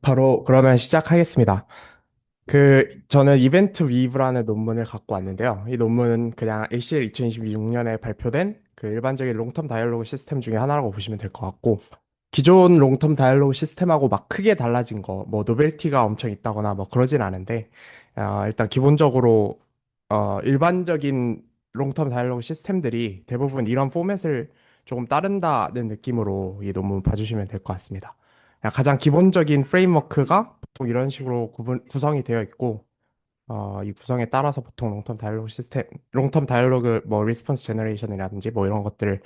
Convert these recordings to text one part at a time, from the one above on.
바로 그러면 시작하겠습니다. 저는 이벤트 위브라는 논문을 갖고 왔는데요. 이 논문은 그냥 ACL 2026년에 발표된 그 일반적인 롱텀 다이얼로그 시스템 중에 하나라고 보시면 될 것 같고, 기존 롱텀 다이얼로그 시스템하고 막 크게 달라진 거, 뭐 노벨티가 엄청 있다거나 뭐 그러진 않은데, 일단 기본적으로, 일반적인 롱텀 다이얼로그 시스템들이 대부분 이런 포맷을 조금 따른다는 느낌으로 이 논문 봐주시면 될 것 같습니다. 가장 기본적인 프레임워크가 보통 이런 식으로 구성이 되어 있고, 이 구성에 따라서 보통 롱텀 다이얼로그 뭐 리스폰스 제너레이션이라든지 뭐 이런 것들을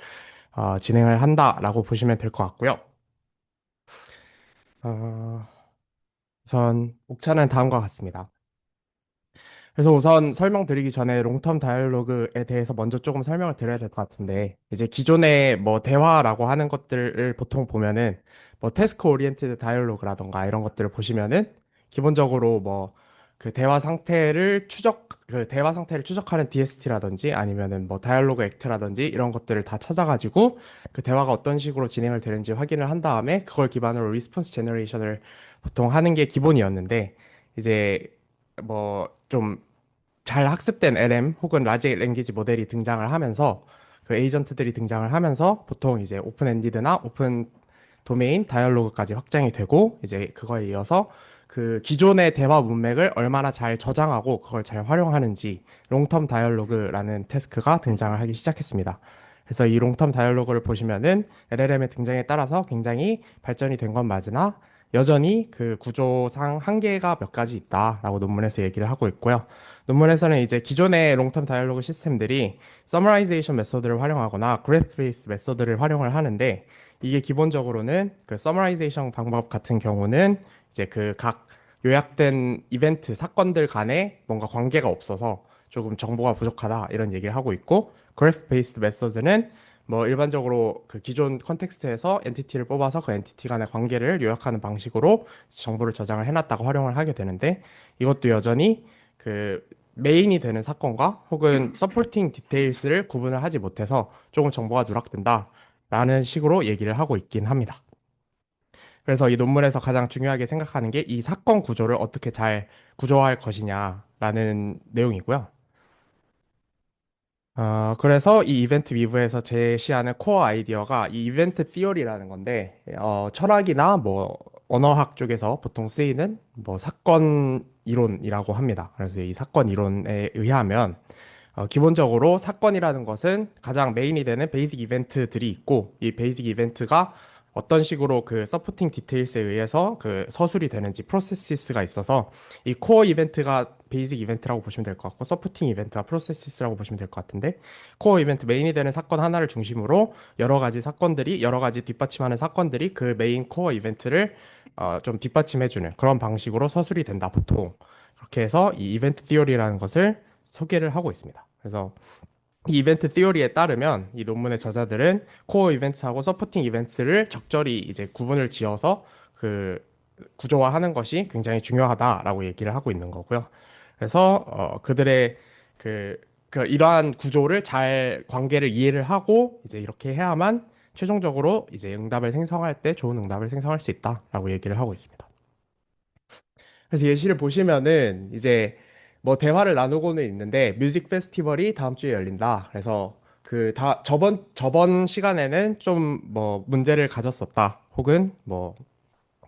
진행을 한다라고 보시면 될 것 같고요. 어, 우선 목차는 다음과 같습니다. 그래서 우선 설명드리기 전에 롱텀 다이얼로그에 대해서 먼저 조금 설명을 드려야 될 것 같은데, 이제 기존의 뭐 대화라고 하는 것들을 보통 보면은 뭐 태스크 오리엔티드 다이얼로그라던가 이런 것들을 보시면은 기본적으로 뭐 그 대화 상태를 추적하는 DST라든지 아니면은 뭐 다이얼로그 액트라든지 이런 것들을 다 찾아가지고 그 대화가 어떤 식으로 진행을 되는지 확인을 한 다음에 그걸 기반으로 리스폰스 제너레이션을 보통 하는 게 기본이었는데, 이제 뭐좀 잘 학습된 LM 혹은 라지 랭귀지 모델이 등장을 하면서 그 에이전트들이 등장을 하면서 보통 이제 오픈 엔디드나 오픈 도메인 다이얼로그까지 확장이 되고, 이제 그거에 이어서 그 기존의 대화 문맥을 얼마나 잘 저장하고 그걸 잘 활용하는지 롱텀 다이얼로그라는 태스크가 등장을 하기 시작했습니다. 그래서 이 롱텀 다이얼로그를 보시면은 LLM의 등장에 따라서 굉장히 발전이 된 건 맞으나 여전히 그 구조상 한계가 몇 가지 있다라고 논문에서 얘기를 하고 있고요. 논문에서는 이제 기존의 롱텀 다이얼로그 시스템들이 서머라이제이션 메소드를 활용하거나 그래프 베이스 메소드를 활용을 하는데, 이게 기본적으로는 그 서머라이제이션 방법 같은 경우는 이제 그 각 요약된 이벤트 사건들 간에 뭔가 관계가 없어서 조금 정보가 부족하다 이런 얘기를 하고 있고, 그래프 베이스드 메소드는 뭐 일반적으로 그 기존 컨텍스트에서 엔티티를 뽑아서 그 엔티티 간의 관계를 요약하는 방식으로 정보를 저장을 해놨다가 활용을 하게 되는데, 이것도 여전히 그 메인이 되는 사건과 혹은 서포팅 디테일스를 구분을 하지 못해서 조금 정보가 누락된다라는 식으로 얘기를 하고 있긴 합니다. 그래서 이 논문에서 가장 중요하게 생각하는 게 이 사건 구조를 어떻게 잘 구조화할 것이냐라는 내용이고요. 그래서 이 이벤트 위브에서 제시하는 코어 아이디어가 이 이벤트 티어리라는 건데, 철학이나 뭐 언어학 쪽에서 보통 쓰이는 뭐 사건 이론이라고 합니다. 그래서 이 사건 이론에 의하면 기본적으로 사건이라는 것은 가장 메인이 되는 베이직 이벤트들이 있고, 이 베이직 이벤트가 어떤 식으로 그 서포팅 디테일스에 의해서 그 서술이 되는지 프로세시스가 있어서, 이 코어 이벤트가 베이직 이벤트라고 보시면 될 것 같고 서포팅 이벤트가 프로세시스라고 보시면 될 것 같은데, 코어 이벤트 메인이 되는 사건 하나를 중심으로 여러 가지 뒷받침하는 사건들이 그 메인 코어 이벤트를 좀 뒷받침해주는 그런 방식으로 서술이 된다 보통. 그렇게 해서 이 이벤트 티어리라는 것을 소개를 하고 있습니다. 그래서 이 이벤트 티어리에 따르면 이 논문의 저자들은 코어 이벤트하고 서포팅 이벤트를 적절히 이제 구분을 지어서 그 구조화하는 것이 굉장히 중요하다라고 얘기를 하고 있는 거고요. 그래서 그들의 그, 그 이러한 구조를 잘 관계를 이해를 하고 이제 이렇게 해야만 최종적으로 이제 응답을 생성할 때 좋은 응답을 생성할 수 있다라고 얘기를 하고 있습니다. 그래서 예시를 보시면은 이제 뭐 대화를 나누고는 있는데 뮤직 페스티벌이 다음 주에 열린다. 그래서 저번 시간에는 좀 뭐 문제를 가졌었다. 혹은 뭐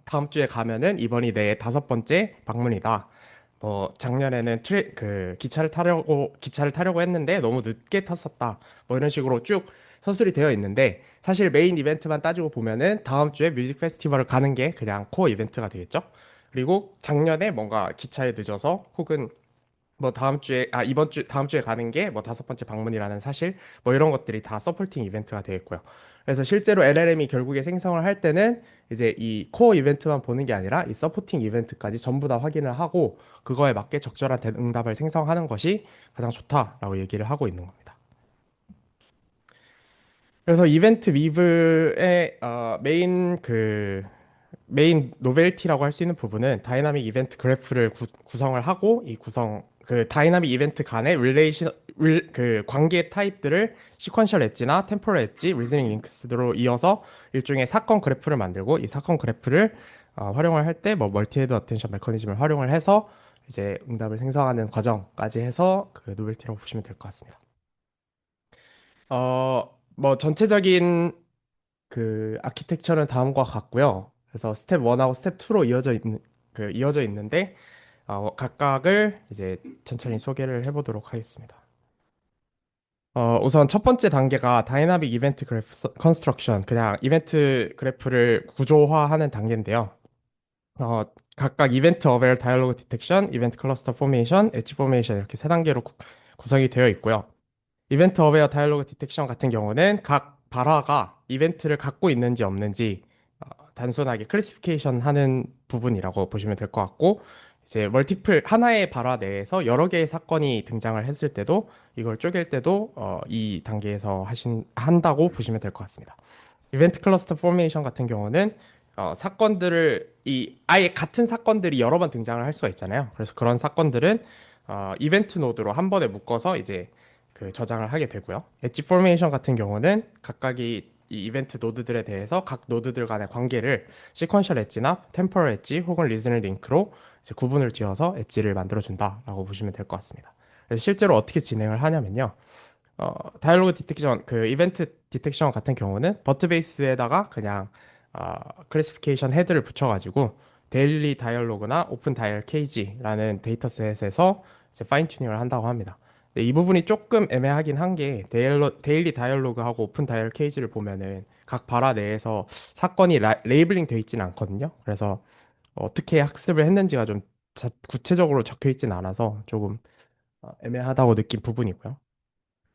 다음 주에 가면은 이번이 내 다섯 번째 방문이다. 뭐 작년에는 기차를 타려고 했는데 너무 늦게 탔었다. 뭐 이런 식으로 쭉 서술이 되어 있는데, 사실 메인 이벤트만 따지고 보면은 다음 주에 뮤직 페스티벌을 가는 게 그냥 코어 이벤트가 되겠죠. 그리고 작년에 뭔가 기차에 늦어서 혹은 뭐 다음 주에 가는 게 뭐 다섯 번째 방문이라는 사실, 뭐 이런 것들이 다 서포팅 이벤트가 되겠고요. 그래서 실제로 LLM이 결국에 생성을 할 때는 이제 이 코어 이벤트만 보는 게 아니라 이 서포팅 이벤트까지 전부 다 확인을 하고 그거에 맞게 적절한 응답을 생성하는 것이 가장 좋다라고 얘기를 하고 있는 겁니다. 그래서 이벤트 위브의 메인 노벨티라고 할 수 있는 부분은 다이나믹 이벤트 그래프를 구성을 하고, 이 그 다이나믹 이벤트 간의 그 관계 타입들을 시퀀셜 엣지나 템포럴 엣지, 리즈닝 링크스로 이어서 일종의 사건 그래프를 만들고, 이 사건 그래프를 활용을 할 때 뭐 멀티헤드 어텐션 메커니즘을 활용을 해서 이제 응답을 생성하는 과정까지 해서 그 노벨티라고 보시면 될 것 같습니다. 뭐 전체적인 그 아키텍처는 다음과 같고요. 그래서 스텝 1하고 스텝 2로 이어져 있는데 각각을 이제 천천히 소개를 해보도록 하겠습니다. 우선 첫 번째 단계가 다이나믹 이벤트 그래프 컨스트럭션, 그냥 이벤트 그래프를 구조화하는 단계인데요. 어, 각각 이벤트 어웨어 다이얼로그 디텍션, 이벤트 클러스터 포메이션, 엣지 포메이션 이렇게 세 단계로 구성이 되어 있고요. 이벤트 어웨어 다이얼로그 디텍션 같은 경우는 각 발화가 이벤트를 갖고 있는지 없는지 단순하게 클래시피케이션 하는 부분이라고 보시면 될 것 같고, 이제 멀티플 하나의 발화 내에서 여러 개의 사건이 등장을 했을 때도 이걸 쪼갤 때도 이 단계에서 한다고 보시면 될 것 같습니다. 이벤트 클러스터 포메이션 같은 경우는 사건들을 아예 같은 사건들이 여러 번 등장을 할 수가 있잖아요. 그래서 그런 사건들은 이벤트 노드로 한 번에 묶어서 이제 그 저장을 하게 되고요. 엣지 포메이션 같은 경우는 각각이 이 이벤트 노드들에 대해서 각 노드들 간의 관계를 시퀀셜 엣지나 템포럴 엣지 혹은 리즈닝 링크로 이제 구분을 지어서 엣지를 만들어 준다라고 보시면 될 것 같습니다. 그래서 실제로 어떻게 진행을 하냐면요. 다이얼로그 디텍션, 그 이벤트 디텍션 같은 경우는 버트 베이스에다가 그냥 어, 클래시피케이션 헤드를 붙여가지고 데일리 다이얼로그나 오픈 다이얼 케이지라는 데이터셋에서 이제 파인 튜닝을 한다고 합니다. 근데 이 부분이 조금 애매하긴 한 게 데일리 다이얼로그하고 오픈 다이얼 케이지를 보면은 각 발화 내에서 사건이 레이블링 돼 있지는 않거든요. 그래서 어떻게 학습을 했는지가 좀 구체적으로 적혀 있진 않아서 조금 애매하다고 느낀 부분이고요.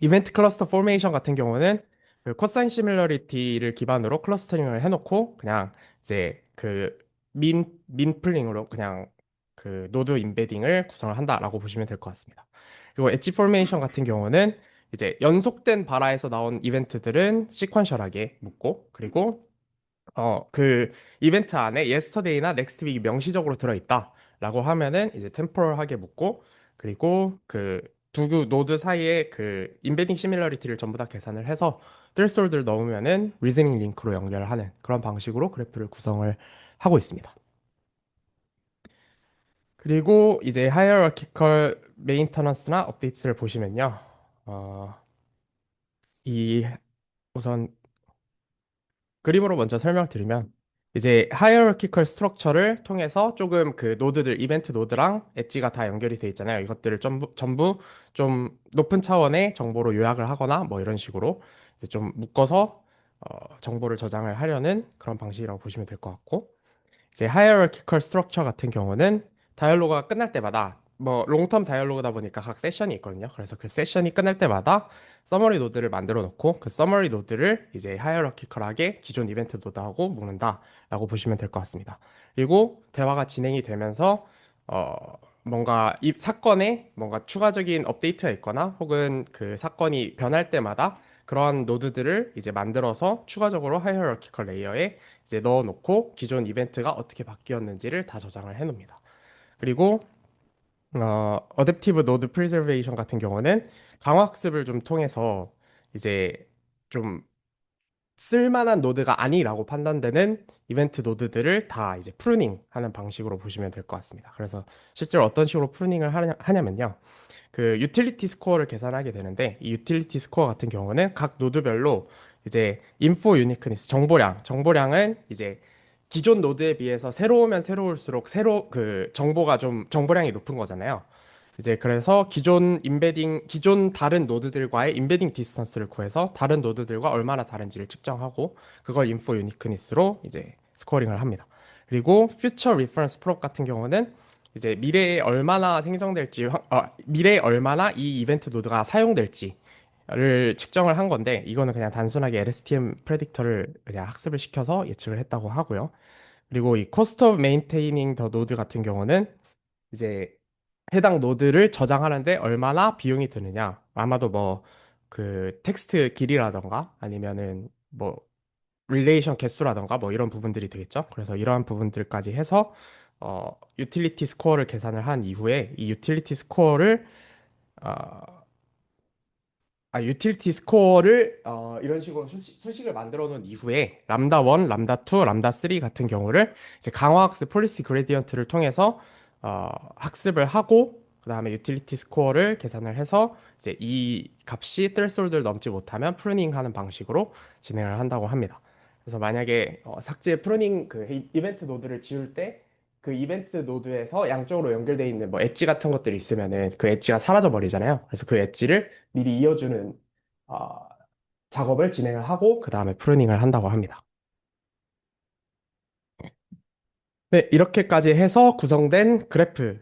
이벤트 클러스터 포메이션 같은 경우는 그 코사인 시뮬러리티를 기반으로 클러스터링을 해놓고 그냥 이제 그 민플링으로 그냥 그 노드 임베딩을 구성을 한다라고 보시면 될 것 같습니다. 그리고 엣지 포메이션 같은 경우는 이제 연속된 발화에서 나온 이벤트들은 시퀀셜하게 묶고, 그리고 그 이벤트 안에 yesterday나 next week이 명시적으로 들어있다라고 하면은 이제 템포럴하게 묶고, 그리고 그 두 노드 사이에 그 인베딩 시밀러리티를 전부 다 계산을 해서 threshold를 넣으면은 리즈닝 링크로 연결을 하는 그런 방식으로 그래프를 구성을 하고 있습니다. 그리고 이제 hierarchical maintenance나 업데이트를 보시면요. 어, 이 우선 그림으로 먼저 설명드리면 이제 hierarchical structure를 통해서 조금 그 노드들 이벤트 노드랑 엣지가 다 연결이 돼 있잖아요. 이것들을 전부 좀 높은 차원의 정보로 요약을 하거나 뭐 이런 식으로 이제 좀 묶어서 정보를 저장을 하려는 그런 방식이라고 보시면 될 것 같고, 이제 hierarchical structure 같은 경우는 다이얼로그가 끝날 때마다 뭐 롱텀 다이얼로그다 보니까 각 세션이 있거든요. 그래서 그 세션이 끝날 때마다 서머리 노드를 만들어 놓고 그 서머리 노드를 이제 하이어러키컬하게 기존 이벤트 노드하고 묶는다라고 보시면 될 것 같습니다. 그리고 대화가 진행이 되면서 어 뭔가 이 사건에 뭔가 추가적인 업데이트가 있거나 혹은 그 사건이 변할 때마다 그러한 노드들을 이제 만들어서 추가적으로 하이어러키컬 레이어에 이제 넣어놓고 기존 이벤트가 어떻게 바뀌었는지를 다 저장을 해놓습니다. 그리고 어댑티브 노드 프리저베이션 같은 경우는 강화학습을 좀 통해서 이제 좀 쓸만한 노드가 아니라고 판단되는 이벤트 노드들을 다 이제 프루닝 하는 방식으로 보시면 될 것 같습니다. 그래서 실제로 어떤 식으로 프루닝을 하냐면요. 그 유틸리티 스코어를 계산하게 되는데 이 유틸리티 스코어 같은 경우는 각 노드별로 이제 인포 유니크니스 정보량은 이제 기존 노드에 비해서 새로우면 새로울수록 그 정보가 좀 정보량이 높은 거잖아요. 이제 그래서 기존 다른 노드들과의 인베딩 디스턴스를 구해서 다른 노드들과 얼마나 다른지를 측정하고 그걸 인포 유니크니스로 이제 스코어링을 합니다. 그리고 퓨처 리퍼런스 프롭 같은 경우는 이제 미래에 얼마나 이 이벤트 노드가 사용될지를 측정을 한 건데, 이거는 그냥 단순하게 LSTM 프레딕터를 그냥 학습을 시켜서 예측을 했다고 하고요. 그리고 이 cost of maintaining the node 같은 경우는 이제 해당 노드를 저장하는데 얼마나 비용이 드느냐. 아마도 뭐 그 텍스트 길이라던가 아니면은 뭐 릴레이션 개수라던가 뭐 이런 부분들이 되겠죠. 그래서 이러한 부분들까지 해서 유틸리티 스코어를 계산을 한 이후에 이 유틸리티 스코어를 어, 유틸리티 스코어를 이런 식으로 수식을 만들어 놓은 이후에 람다 1, 람다 2, 람다 3 같은 경우를 이제 강화학습 폴리시 그레디언트를 통해서 학습을 하고 그다음에 유틸리티 스코어를 계산을 해서 이제 이 값이 threshold를 넘지 못하면 프루닝 하는 방식으로 진행을 한다고 합니다. 그래서 만약에 삭제 프루닝 그 이벤트 노드를 지울 때 그 이벤트 노드에서 양쪽으로 연결되어 있는 뭐 엣지 같은 것들이 있으면은 그 엣지가 사라져 버리잖아요. 그래서 그 엣지를 미리 이어주는 어, 작업을 진행을 하고 그 다음에 프루닝을 한다고 합니다. 네, 이렇게까지 해서 구성된 그래프,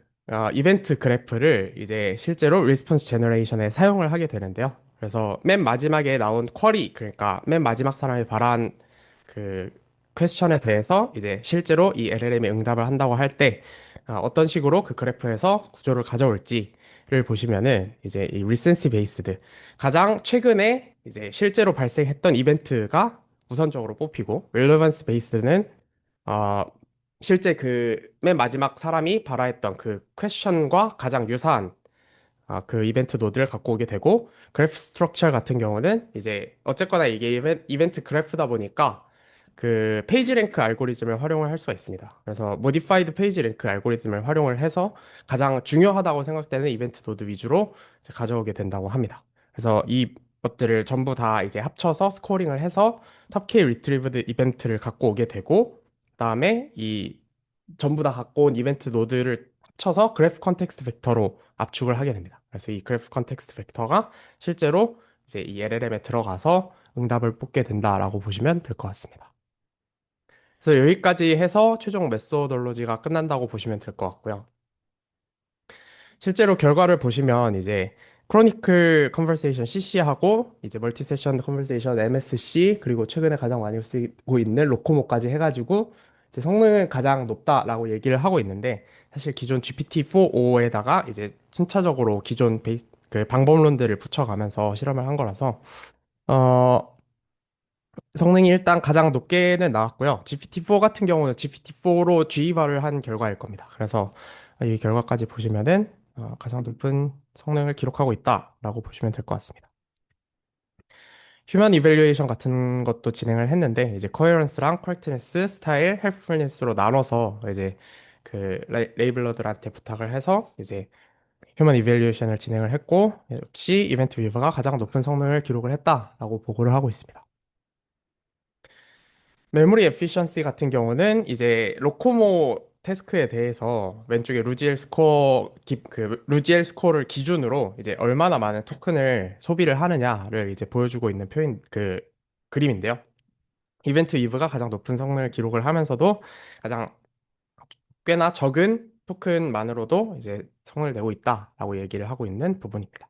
이벤트 그래프를 이제 실제로 리스폰스 제너레이션에 사용을 하게 되는데요. 그래서 맨 마지막에 나온 쿼리, 그러니까 맨 마지막 사람이 발한 그 퀘스천에 대해서 이제 실제로 이 LLM에 응답을 한다고 할 때 어떤 식으로 그 그래프에서 구조를 가져올지를 보시면은 이제 이 리센시 베이스드 가장 최근에 이제 실제로 발생했던 이벤트가 우선적으로 뽑히고 릴레번스 베이스드는 어, 실제 그 맨 마지막 사람이 발화했던 그 퀘션과 가장 유사한 그 이벤트 노드를 갖고 오게 되고 그래프 스트럭처 같은 경우는 이제 어쨌거나 이게 이벤트 그래프다 보니까 그 페이지 랭크 알고리즘을 활용을 할 수가 있습니다. 그래서 모디파이드 페이지 랭크 알고리즘을 활용을 해서 가장 중요하다고 생각되는 이벤트 노드 위주로 이제 가져오게 된다고 합니다. 그래서 이 것들을 전부 다 이제 합쳐서 스코어링을 해서 탑K 리트리브드 이벤트를 갖고 오게 되고 그다음에 이 전부 다 갖고 온 이벤트 노드를 합쳐서 그래프 컨텍스트 벡터로 압축을 하게 됩니다. 그래서 이 그래프 컨텍스트 벡터가 실제로 이제 이 LLM에 들어가서 응답을 뽑게 된다라고 보시면 될 것 같습니다. 그래서 여기까지 해서 최종 메소돌로지가 끝난다고 보시면 될 것 같고요. 실제로 결과를 보시면 이제 크로니클 컨버세이션 CC하고 이제 멀티 세션 컨버세이션 MSC 그리고 최근에 가장 많이 쓰고 있는 로코모까지 해가지고 이제 성능은 가장 높다라고 얘기를 하고 있는데 사실 기존 GPT-4.5에다가 이제 순차적으로 기존 그 방법론들을 붙여가면서 실험을 한 거라서 어 성능이 일단 가장 높게는 나왔고요. GPT-4 같은 경우는 GPT-4로 G발을 한 결과일 겁니다. 그래서 이 결과까지 보시면은 가장 높은 성능을 기록하고 있다라고 보시면 될 것 같습니다. 휴먼 이밸류에이션 같은 것도 진행을 했는데 이제 코헤런스랑 퀄트네스, 스타일, 헬프풀니스로 나눠서 이제 그 레이블러들한테 부탁을 해서 이제 휴먼 이밸류에이션을 진행을 했고 역시 이벤트 위버가 가장 높은 성능을 기록을 했다라고 보고를 하고 있습니다. 메모리 에피션시 같은 경우는 이제 로코모 태스크에 대해서 왼쪽에 루지엘 스코어 그 루지엘 스코어를 기준으로 이제 얼마나 많은 토큰을 소비를 하느냐를 이제 보여주고 있는 표인 그 그림인데요. 이벤트 위브가 가장 높은 성능을 기록을 하면서도 가장 꽤나 적은 토큰만으로도 이제 성능을 내고 있다라고 얘기를 하고 있는 부분입니다.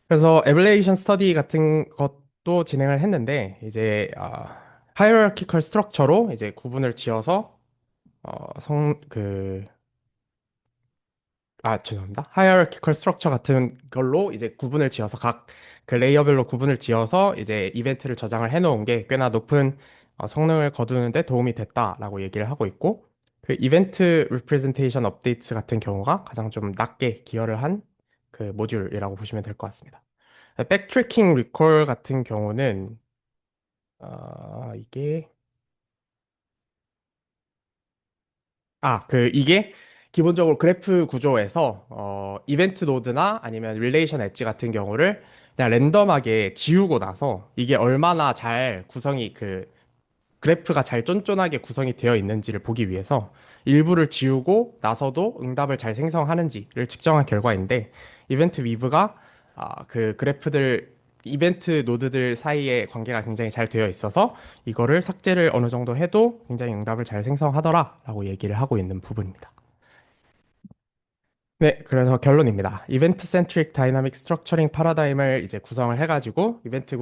그래서 에블레이션 스터디 같은 것도 진행을 했는데 이제 하이어라키컬 스트럭처로 이제 구분을 지어서 죄송합니다. 하이어라키컬 스트럭처 같은 걸로 이제 구분을 지어서 각 그 레이어별로 구분을 지어서 이제 이벤트를 저장을 해놓은 게 꽤나 높은 성능을 거두는데 도움이 됐다라고 얘기를 하고 있고 그 이벤트 리프레젠테이션 업데이트 같은 경우가 가장 좀 낮게 기여를 한 그 모듈이라고 보시면 될 것 같습니다. 백트래킹 리콜 같은 경우는 이게 이게 기본적으로 그래프 구조에서 이벤트 노드나 아니면 릴레이션 엣지 같은 경우를 그냥 랜덤하게 지우고 나서 이게 얼마나 잘 구성이 그래프가 잘 쫀쫀하게 구성이 되어 있는지를 보기 위해서 일부를 지우고 나서도 응답을 잘 생성하는지를 측정한 결과인데 이벤트 위브가 그 그래프들 이벤트 노드들 사이의 관계가 굉장히 잘 되어 있어서 이거를 삭제를 어느 정도 해도 굉장히 응답을 잘 생성하더라라고 얘기를 하고 있는 부분입니다. 네, 그래서 결론입니다. 이벤트 센트릭 다이나믹 스트럭처링 파라다임을 이제 구성을 해가지고 이벤트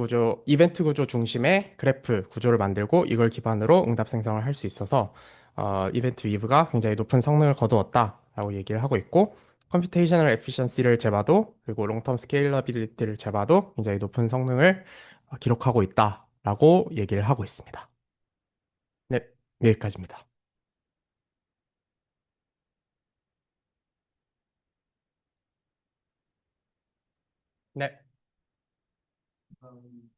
구조 중심의 그래프 구조를 만들고 이걸 기반으로 응답 생성을 할 수 있어서 이벤트 위브가 굉장히 높은 성능을 거두었다라고 얘기를 하고 있고 컴퓨테이셔널 에피션시를 재봐도 그리고 롱텀 스케일러빌리티를 재봐도 굉장히 높은 성능을 기록하고 있다라고 얘기를 하고 있습니다. 네, 여기까지입니다. 네. 한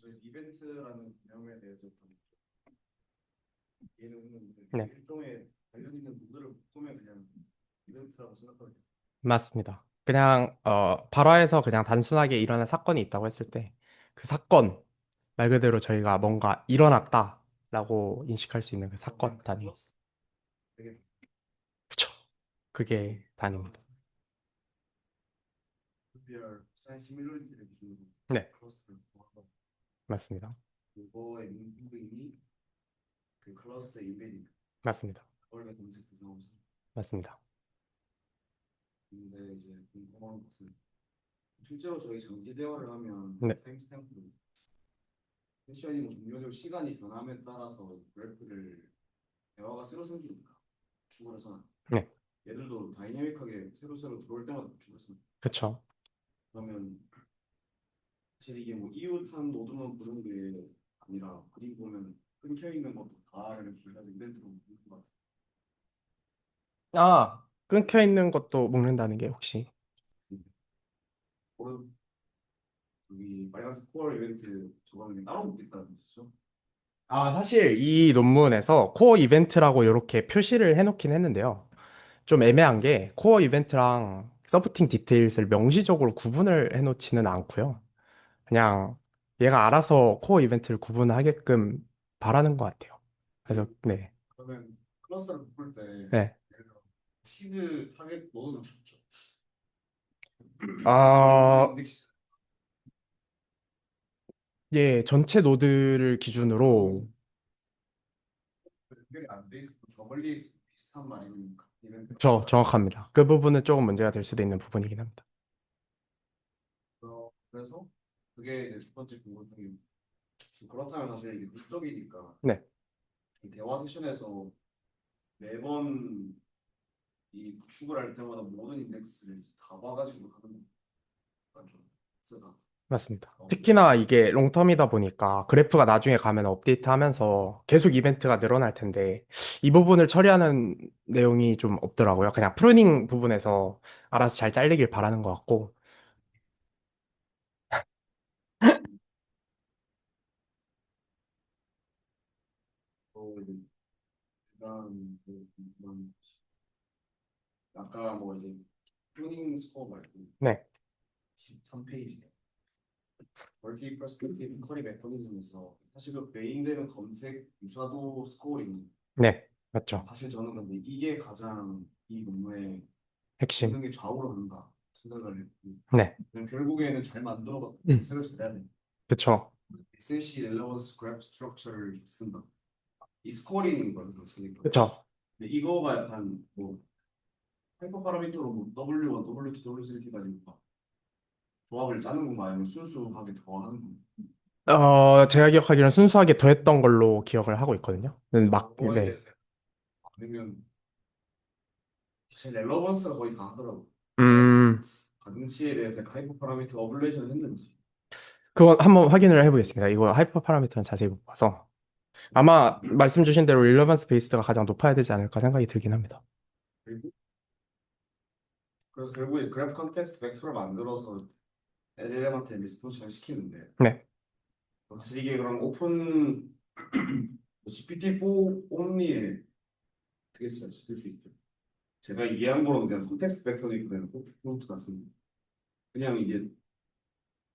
저희 이벤트라는 개념에 대해서 좀 이해를 했는데 네. 일종의 관련 있는 무드를 보면 그냥 이벤트라고 생각하면 맞습니다. 그냥 발화에서 그냥 단순하게 일어난 사건이 있다고 했을 때 그 사건 말 그대로 저희가 뭔가 일어났다라고 인식할 수 있는 그 사건 그냥 단위. 클러스 되게 그쵸. 그게 단위입니다. QBR 사이즈 시뮬러리티를 기준으로 네, 클러스를 구하고 맞습니다. 그거의 인부인이 그 클러스터의 인벤이 맞습니다. 그걸 검색해서 나오죠. 맞습니다. 근데 이제 궁금한 것은 실제로 저희 장기 대화를 하면 네, 타임스탬프로 세션이 뭐 종료되고 시간이 변함에 따라서 그래프를 대화가 새로 생기니까 구축을 하잖아. 네, 예를 들어 다이내믹하게 새로 들어올 때마다 구축을 하잖아. 그쵸. 그러면 사실 이게 뭐 이웃한 노드만 보는 게 아니라 그림 보면 끊겨 있는 것도 다 이렇게 해서 이벤트로 묶을 것 같아. 아, 끊겨 있는 것도 묶는다는 게 혹시? 그런 여기 빨간색 코어 이벤트 저거는 따로 묶겠다는 뜻이죠. 아, 사실 이 논문에서 코어 이벤트라고 이렇게 표시를 해놓긴 했는데요. 좀 애매한 게 코어 이벤트랑 서포팅 디테일스를 명시적으로 구분을 해놓지는 않고요. 그냥 얘가 알아서 코어 이벤트를 구분하게끔 바라는 것 같아요. 그래서 네, 그러면 클러스터를 묶을 때 네. 예를 들어 시드 타겟 노드는 좋죠. 사실 노드 아, 인덱스 예, 전체 노드를 기준으로 연결이 안 돼 있어도 저 멀리 있어도 비슷한 말이니까 이벤트가 정확합니다. 그 부분은 조금 문제가 될 수도 있는 부분이긴 합니다. 그래서 그게 이제 첫 번째 궁금증이 그렇다면 사실 이게 누적이니까 네, 이 대화 세션에서 매번 이 구축을 할 때마다 모든 인덱스를 다 봐가지고 하는 건좀 쓰다. 맞습니다. 특히나 이게 롱텀이다 보니까 그래프가 나중에 가면 업데이트하면서 계속 이벤트가 늘어날 텐데 이 부분을 처리하는 내용이 좀 없더라고요. 그냥 프루닝 부분에서 알아서 잘 잘리길 바라는 것 같고. 또 이제 그다음 아까 뭐 이제 튜닝 스코어 말고 네, 13페이지 멀티 퍼스펙티브 커리 메커니즘에서 사실 그 메인되는 검색 유사도 스코어링 네, 맞죠. 사실 저는 근데 이게 가장 이 논문의 핵심. 성능에 좌우를 한다 생각을 했고 네, 그냥 결국에는 잘 만들어봤고 음, 검색을 잘해야 돼. 그쵸. essentially relevance graph structure를 쓴다. 이 스코어링인 거예요, 그러니까. 그쵸. 근데 이거가 약간 뭐 하이퍼 파라미터로 뭐 W1, W2, W3가 아니고 조합을 짜는 건가 아니면 순수하게 더하는 건가? 제가 기억하기로는 순수하게 더했던 걸로 기억을 하고 있거든요. 그거에 네. 대해서 아니면 사실 relevance 거의 다 하더라고. 내가 음, 가중치에 대해서 하이퍼 파라미터 어블레이션을 했는지. 그거 한번 확인을 해보겠습니다. 이거 하이퍼 파라미터는 자세히 못 봐서. 아마 말씀 주신 대로 릴러번스 베이스가 가장 높아야 되지 않을까 생각이 들긴 합니다. 그리고 그래서 결국에 그래프 컨텍스트 벡터를 만들어서 LLM한테 리스폰스를 시키는데 네. 사실 이게 그럼 오픈 GPT-4 only에 어떻게 쓸수 있죠? 제가 이해한 거는 그냥 컨텍스트 벡터도 그냥 프론트 같은 그냥 이게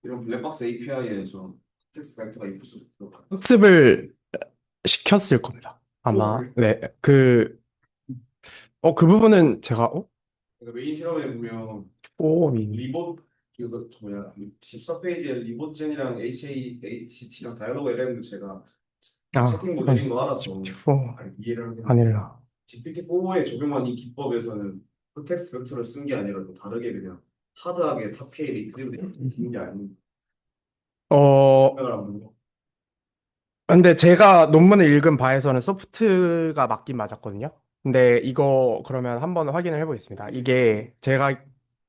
이런 블랙박스 API에서 컨텍스트 벡터가 있을 수 있도록 학습을 시켰을 겁니다. 아마, 프로그램 네. 그 부분은 제가, 그러니까 메인 실험에 보면 미니. 리봇 그 뭐야 14페이지에 리봇젠이랑 HAHT랑 다이얼로그 LM도 제가 아, 채팅 그럼, 모델인 거 알아서 GPT-4, 이해를 하겠는데 바닐라. GPT-4에 적용한 이 기법에서는 컨텍스트 벡터를 쓴 게 아니라 또 다르게 그냥 하드하게 탑케이 리트리브를 쓴게 아닌 어, 생각을 하고 근데 제가 논문을 읽은 바에서는 소프트가 맞긴 맞았거든요. 근데 이거 그러면 한번 확인을 해보겠습니다. 이게 제가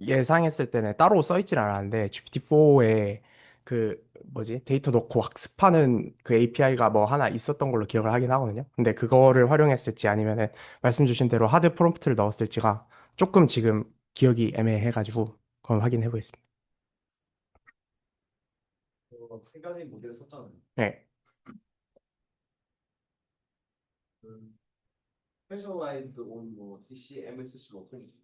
예상했을 때는 따로 써있진 않았는데 GPT-4에 그 뭐지 데이터 넣고 학습하는 그 API가 뭐 하나 있었던 걸로 기억을 하긴 하거든요. 근데 그거를 활용했을지 아니면은 말씀 주신 대로 하드 프롬프트를 넣었을지가 조금 지금 기억이 애매해가지고 그건 확인해 보겠습니다. 세 가지 모델을 썼잖아요. 네. 그 Specialized on 뭐 DC, MSC 뭐 그런 게 있어요.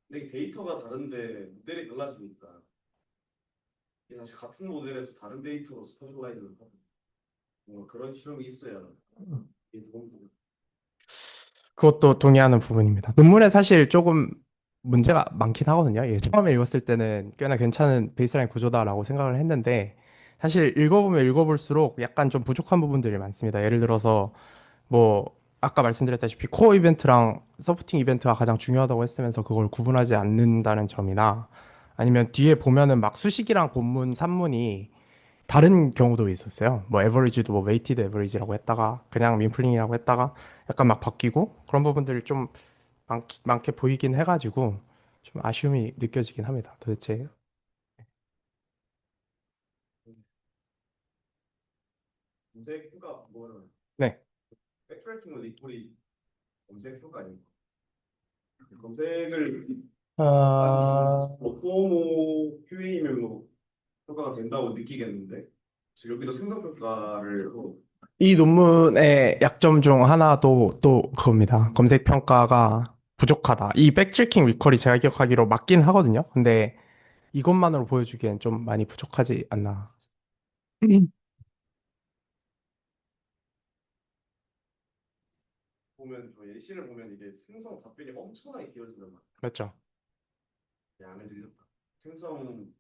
근데 이게 데이터가 다른데 모델이 달라지니까 이게 사실 같은 모델에서 다른 데이터로 스페셜라이즈를 하고 뭐 그런 실험이 있어야 이게 도움이 되고. 그것도 동의하는 부분입니다. 논문에 사실 조금 문제가 많긴 하거든요. 예, 처음에 읽었을 때는 꽤나 괜찮은 베이스라인 구조다라고 생각을 했는데 사실 읽어보면 읽어볼수록 약간 좀 부족한 부분들이 많습니다. 예를 들어서 뭐 아까 말씀드렸다시피 코어 이벤트랑 서포팅 이벤트가 가장 중요하다고 했으면서 그걸 구분하지 않는다는 점이나 아니면 뒤에 보면은 막 수식이랑 본문 산문이 다른 경우도 있었어요. 뭐 에버리지도 뭐 웨이티드 에버리지라고 했다가 그냥 민플링이라고 했다가 약간 막 바뀌고 그런 부분들이 좀 많게 보이긴 해가지고 좀 아쉬움이 느껴지긴 합니다. 도대체. 검색 효과 뭐는 네. 백트래킹은 리콜이 검색 효과 아닙니까? 검색을 한 이유는 아, 뭐 포모 QA면 뭐 효과가 된다고 느끼겠는데 지금 여기도 생성 평가를 하고 이 논문의 약점 중 하나도 또 그겁니다. 검색 평가가 부족하다. 이 백트래킹 리컬이 제가 기억하기로 맞긴 하거든요. 근데 이것만으로 보여주기엔 좀 많이 부족하지 않나. 보면 저 예시를 보면 이게 생성 답변이 엄청나게 길어진단 말이에요. 맞죠? 양을 늘렸다. 생성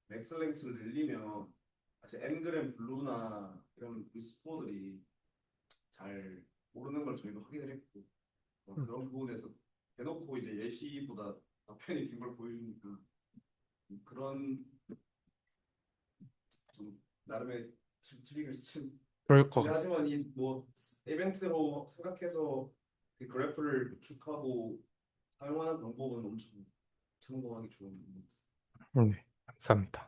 맥슬랭스를 늘리면 사실 엔그램 블루나 이런 리스포들이 잘 모르는 걸 저희도 확인을 했고 그런 부분에서 대놓고 이제 예시보다 답변이 긴 걸 보여주니까 그런 좀 나름의 트릭을 쓴. 그럴 것 근데 같습니다. 하지만 이 뭐 이벤트로 생각해서 그 그래프를 구축하고 사용하는 방법은 엄청 참고하기 좋은 것 같습니다. 네, 감사합니다.